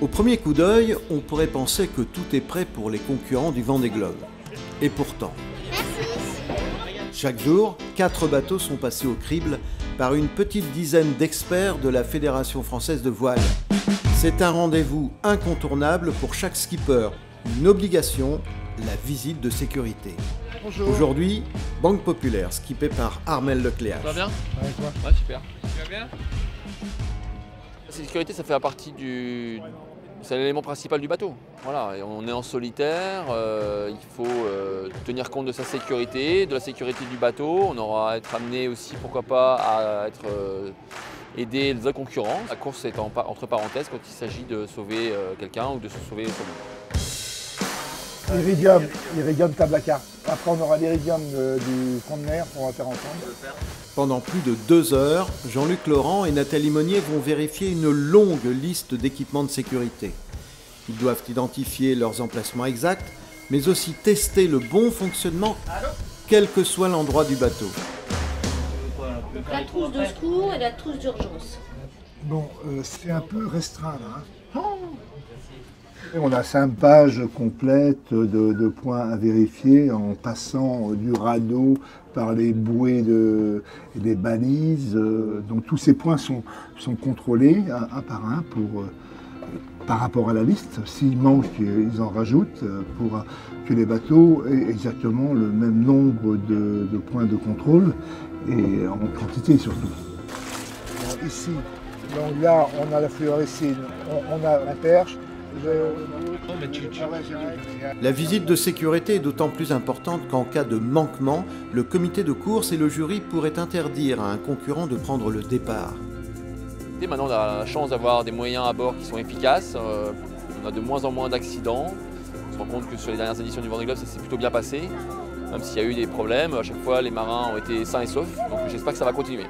Au premier coup d'œil, on pourrait penser que tout est prêt pour les concurrents du Vendée Globe. Et pourtant, chaque jour, 4 bateaux sont passés au crible par une petite dizaine d'experts de la Fédération française de voile. C'est un rendez-vous incontournable pour chaque skipper, une obligation, la visite de sécurité. Bonjour. Aujourd'hui, Banque Populaire, skippé par Armel Lecléache. Ça va bien? Ouais, toi? Ouais, super. Tu vas bien? La sécurité, ça fait partie du... C'est l'élément principal du bateau. Voilà, et on est en solitaire, il faut tenir compte de sa sécurité, de la sécurité du bateau. On aura à être amené aussi, pourquoi pas, à être aider les autres concurrents. La course est entre parenthèses quand il s'agit de sauver quelqu'un ou de se sauver soi-même. Iridium table à carte. Après, on aura l'iridium du front de mer qu'on va faire ensemble. Pendant plus de 2 heures, Jean-Luc Laurent et Nathalie Monnier vont vérifier une longue liste d'équipements de sécurité. Ils doivent identifier leurs emplacements exacts, mais aussi tester le bon fonctionnement, quel que soit l'endroit du bateau. La trousse de secours et la trousse d'urgence. Bon, c'est un peu restreint là. Et on a 5 pages complètes de points à vérifier en passant du radeau par les bouées et les balises. Donc tous ces points sont contrôlés un par un par rapport à la liste. S'il manque, ils en rajoutent pour que les bateaux aient exactement le même nombre de points de contrôle et en quantité surtout. Alors, ici, donc là, on a la fluoricine, on a la perche. La visite de sécurité est d'autant plus importante qu'en cas de manquement, le comité de course et le jury pourraient interdire à un concurrent de prendre le départ. Et maintenant, on a la chance d'avoir des moyens à bord qui sont efficaces. On a de moins en moins d'accidents. On se rend compte que sur les dernières éditions du Vendée Globe, ça s'est plutôt bien passé. Même s'il y a eu des problèmes, à chaque fois, les marins ont été sains et saufs. Donc j'espère que ça va continuer.